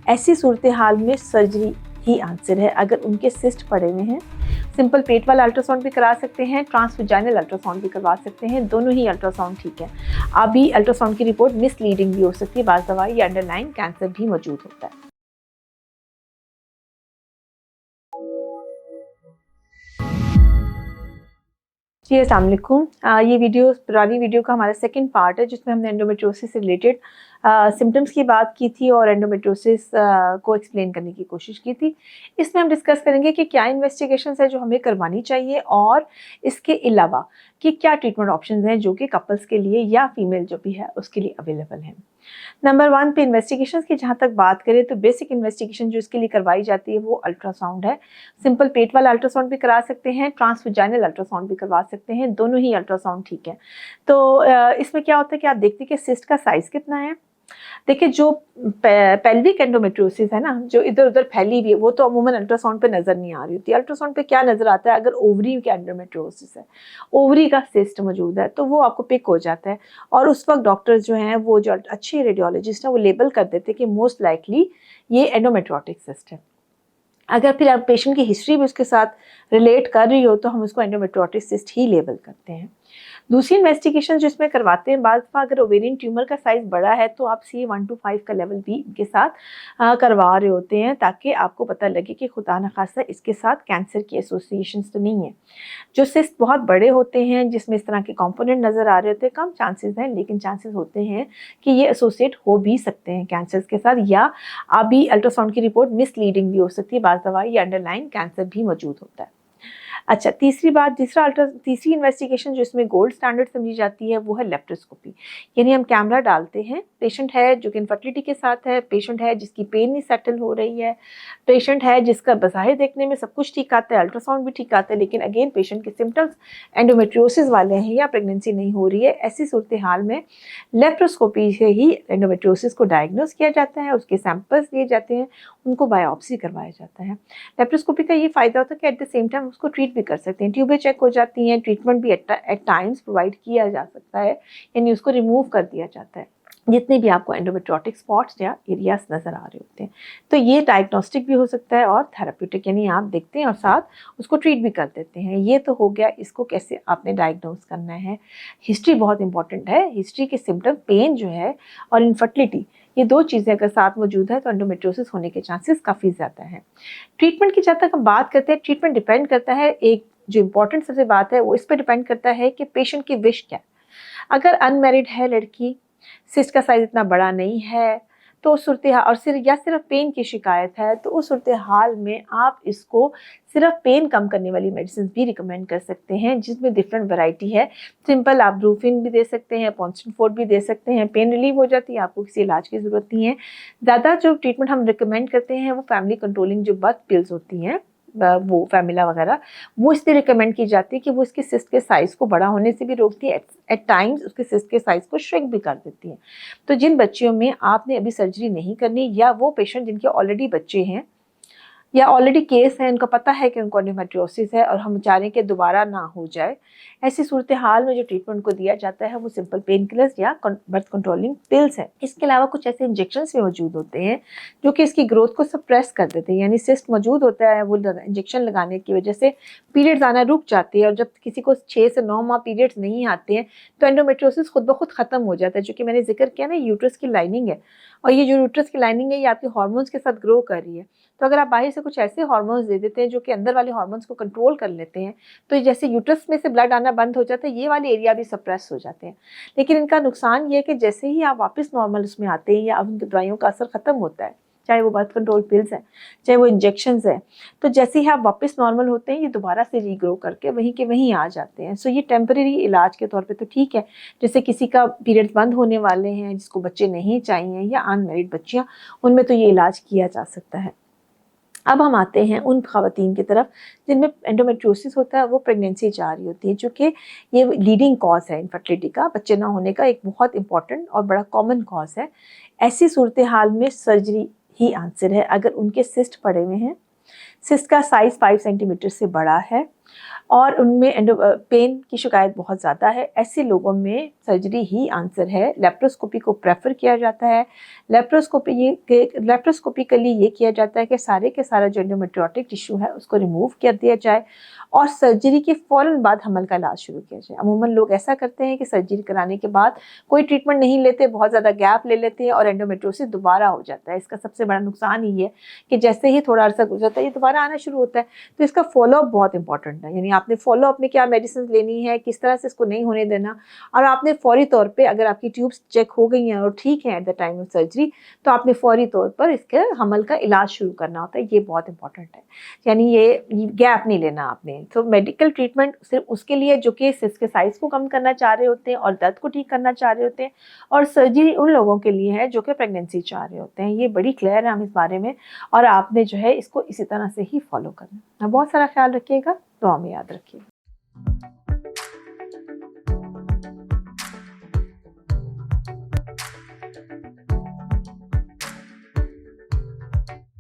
ऐसी सूरत हाल में सर्जरी ही आंसर है। अगर उनके सिस्ट पड़े हुए हैं, सिंपल पेट वाला अल्ट्रासाउंड भी करा सकते हैं, ट्रांसवेजाइनल अल्ट्रासाउंड भी करवा सकते हैं, दोनों ही अल्ट्रासाउंड ठीक है। अभी अल्ट्रासाउंड की रिपोर्ट मिसलीडिंग भी हो सकती है, बाज़ दवा या अंडरलाइन कैंसर भी मौजूद होता है। जी अस्सलाम वालेकुम। ये वीडियो पुरानी वीडियो का हमारा सेकंड पार्ट है जिसमें हमने एंडोमेट्रियोसिस से रिलेटेड सिम्टम्स की बात की थी और एंडोमेट्रियोसिस को एक्सप्लेन करने की कोशिश की थी। इसमें हम डिस्कस करेंगे कि क्या इन्वेस्टिगेशंस है जो हमें करवानी चाहिए और इसके अलावा कि क्या ट्रीटमेंट ऑप्शंस हैं जो कि कपल्स के लिए या फीमेल जो भी है उसके लिए अवेलेबल हैं। नंबर 1 पे इन्वेस्टिगेशंस की जहाँ तक बात करें तो बेसिक इन्वेस्टिगेशन जो इसके लिए करवाई जाती है वो अल्ट्रासाउंड है। सिंपल पेट वाला अल्ट्रासाउंड भी करा सकते हैं, ट्रांसवेजाइनल अल्ट्रासाउंड भी करवा सकते हैं, दोनों ही अल्ट्रासाउंड ठीक है। तो इसमें क्या होता है कि आप देखते हैं कि सिस्ट का साइज़ कितना है। देखिए जो पेल्विक एंडोमेट्रियोसिस है ना, जो इधर उधर फैली हुई है, वो तो अमूमन अल्ट्रासाउंड पे नज़र नहीं आ रही होती। अल्ट्रासाउंड पे क्या नज़र आता है, अगर ओवरी का एंडोमेट्रियोसिस है, ओवरी का सिस्ट मौजूद है, तो वो आपको पिक हो जाता है और उस वक्त डॉक्टर्स जो हैं वो जो अच्छे रेडियोलॉजिस्ट हैं वो लेबल कर देते हैं कि मोस्ट लाइकली ये एंडोमेट्रियोटिक सिस्ट है। अगर फिर आप पेशेंट की हिस्ट्री भी उसके साथ रिलेट कर रही हो तो हम उसको एंडोमेट्रियोटिक सिस्ट ही लेबल करते हैं। दूसरी इन्वेस्टिगेशन जो इसमें करवाते हैं, बाद अगर ओवेरियन ट्यूमर का साइज़ बड़ा है तो आप CA 1 to 5 का लेवल भी इनके साथ करवा रहे होते हैं ताकि आपको पता लगे कि खुदा न खास्ता इसके साथ कैंसर की एसोसिएशंस तो नहीं है। जो सिस्ट बहुत बड़े होते हैं जिसमें इस तरह के कंपोनेंट नज़र आ रहे होते हैं, कम चांसेस हैं लेकिन चांसेस होते हैं कि ये एसोसिएट हो भी सकते हैं कैंसर्स के साथ, या अभी अल्ट्रासाउंड की रिपोर्ट मिसलीडिंग भी हो सकती है, बाज़ दवा या अंडरलाइन कैंसर भी मौजूद होता है। अच्छा, तीसरी इन्वेस्टिगेशन जो इसमें गोल्ड स्टैंडर्ड समझी जाती है वो है लेप्रोस्कोपी। यानी हम कैमरा डालते हैं, पेशेंट है जो कि इनफर्टिलिटी के साथ है, पेशेंट है जिसकी पेन नहीं सेटल हो रही है, पेशेंट है जिसका बज़ाहिर देखने में सब कुछ ठीक आता है, अल्ट्रासाउंड भी ठीक आता है, लेकिन अगेन पेशेंट के सिम्टम्स एंडोमेट्रियोसिस वाले हैं या प्रेगनेंसी नहीं हो रही है। ऐसी सूरत हाल में लेप्रोस्कोपी से ही एंडोमेट्रियोसिस को डायग्नोस किया जाता है, उसके सैंपल्स लिए जाते हैं, उनको बायोप्सी करवाया जाता है। लेप्रोस्कोपी का ये फ़ायदा होता है कि एट द सेम टाइम उसको ट्रीट भी कर सकते हैं, ट्यूबें चेक हो जाती हैं, ट्रीटमेंट भी एट टाइम्स प्रोवाइड किया जा सकता है, यानी उसको रिमूव कर दिया जाता है जितने भी आपको एंडोमेट्रियोटिक स्पॉट्स या एरियाज नज़र आ रहे होते हैं। तो ये डायग्नोस्टिक भी हो सकता है और थेराप्यूटिक, यानी आप देखते हैं और साथ उसको ट्रीट भी कर देते हैं। ये तो हो गया इसको कैसे आपने डायग्नोस करना है। हिस्ट्री बहुत इंपॉर्टेंट है, हिस्ट्री के सिम्टम पेन जो है और इनफर्टिलिटी, ये दो चीज़ें अगर साथ मौजूद है तो एंडोमेट्रियोसिस होने के चांसेस काफ़ी ज़्यादा हैं। ट्रीटमेंट की जब तक हम बात करते हैं, ट्रीटमेंट डिपेंड करता है, एक जो इम्पोर्टेंट सबसे बात है वो इस पर डिपेंड करता है कि पेशेंट की विश क्या है। अगर अनमैरिड है लड़की, सिस्ट का साइज़ इतना बड़ा नहीं है, तो उस सूरत हाल और सिर्फ पेन की शिकायत है, तो उस सूरत हाल में आप इसको सिर्फ पेन कम करने वाली मेडिसिन भी रिकमेंड कर सकते हैं जिसमें डिफरेंट वैरायटी है। सिंपल आप ब्रूफिन भी दे सकते हैं, पॉन्स्टन भी दे सकते हैं, पेन रिलीव हो जाती है, आपको किसी इलाज की ज़रूरत नहीं है। ज़्यादा जो ट्रीटमेंट हम रिकमेंड करते हैं वो फैमिली कंट्रोलिंग जो बर्थ पिल्स होती हैं, वो फैमिला वगैरह, वो इसलिए रिकमेंड की जाती है कि वो इसके सिस्ट के साइज़ को बड़ा होने से भी रोकती है, एट टाइम्स उसके सिस्ट के साइज़ को श्रिंक भी कर देती है। तो जिन बच्चियों में आपने अभी सर्जरी नहीं करनी या वो पेशेंट जिनके ऑलरेडी बच्चे हैं या ऑलरेडी केस है, इनको पता है कि उनको एंडोमेट्रियोसिस है और हम चाह रहे हैं कि दोबारा ना हो जाए, ऐसी सूरत हाल में जो ट्रीटमेंट को दिया जाता है वो सिंपल पेन किलर्स या बर्थ कंट्रोलिंग पिल्स है। इसके अलावा कुछ ऐसे इंजेक्शंस भी मौजूद होते हैं जो कि इसकी ग्रोथ को सप्रेस कर देते हैं, यानी सिस्ट मौजूद होता है, वो इंजेक्शन लगाने की वजह से पीरियड्स आना रुक जाती है और जब किसी को 6 से 9 माह पीरियड्स नहीं आते हैं तो एंडोमेट्रियोसिस खुद ब खुद ख़त्म हो जाता है। जो कि मैंने जिक्र किया ना, यूट्रस की लाइनिंग है और ये जो यूट्रस की लाइनिंग है ये आपके हार्मोन्स के साथ ग्रो कर रही है। तो अगर आप बाहर से कुछ ऐसे हार्मोन्स दे देते हैं जो कि अंदर वाले हार्मोन्स को कंट्रोल कर लेते हैं, तो जैसे यूट्रस में से ब्लड आना बंद हो जाता है, ये वाले एरिया भी सप्रेस हो जाते हैं। लेकिन इनका नुकसान ये है कि जैसे ही आप वापस नॉर्मल उसमें आते हैं या उनकी दवाइयों का असर ख़त्म होता है, चाहे वो बर्थ कंट्रोल पिल्स हैं, चाहे वो इंजेक्शंस हैं, तो जैसे ही आप वापस नॉर्मल होते हैं ये दोबारा से रीग्रो करके वहीं के वहीं आ जाते हैं। सो ये टेम्परेरी इलाज के तौर पे तो ठीक है, जैसे किसी का पीरियड्स बंद होने वाले हैं, जिसको बच्चे नहीं चाहिए या अनमैरिड बच्चियाँ, उनमें तो ये इलाज किया जा सकता है। अब हम आते हैं उन ख़वातीन की तरफ जिनमें एंडोमेट्रियोसिस होता है, वो प्रेगनेंसी जा रही होती है, जो कि ये लीडिंग कॉज है इनफर्टिलिटी का, बच्चे ना होने का एक बहुत इंपॉर्टेंट और बड़ा कॉमन कॉज है। ऐसी सूरत हाल में सर्जरी ही आंसर है। अगर उनके सिस्ट पड़े हुए हैं, सिस्ट का साइज़ 5 सेंटीमीटर से बड़ा है और उनमें पेन की शिकायत बहुत ज़्यादा है। ऐसे लोगों में सर्जरी ही आंसर है। लेप्रोस्कोपी को प्रेफर किया जाता है। लेप्रोस्कोपिकली ये किया जाता है कि सारे के सारा जो एंडोमेट्रियोटिक टिश्यू है उसको रिमूव कर दिया जाए और सर्जरी के फ़ौरन बाद हमल का इलाज शुरू किया जाए। अमूमन लोग ऐसा करते हैं कि सर्जरी कराने के बाद कोई ट्रीटमेंट नहीं लेते, बहुत ज़्यादा गैप ले लेते हैं और एंडोमेट्रियोसिस दोबारा हो जाता है। इसका सबसे बड़ा नुकसान ही है कि जैसे ही थोड़ा अर्सा गुजरता है ये दोबारा आना शुरू होता है। तो इसका फॉलोअप बहुत इंपॉर्टेंट है, यानी आपने फॉलोअप में क्या मेडिसिन लेनी है, किस तरह से इसको नहीं होने देना, और आपने फौरी तौर पे अगर आपकी ट्यूब्स चेक हो गई हैं और ठीक है at the time of surgery तो आपने फौरी तौर पर इसके हमल का इलाज शुरू करना होता है। ये बहुत इंपॉर्टेंट है, यानी ये गैप नहीं लेना आपने। तो मेडिकल ट्रीटमेंट सिर्फ उसके लिए जो कि सिस्ट के साइज़ को कम करना चाह रहे होते हैं और दर्द को ठीक करना चाह रहे होते हैं, और सर्जरी उन लोगों के लिए है जो कि प्रेगनेंसी चाह रहे होते हैं। ये बड़ी क्लियर है हम इस बारे में, और आपने जो है इसको इसी तरह से ही फॉलो करना। बहुत सारा ख्याल रखिएगा, दुआ में याद रखिएगा।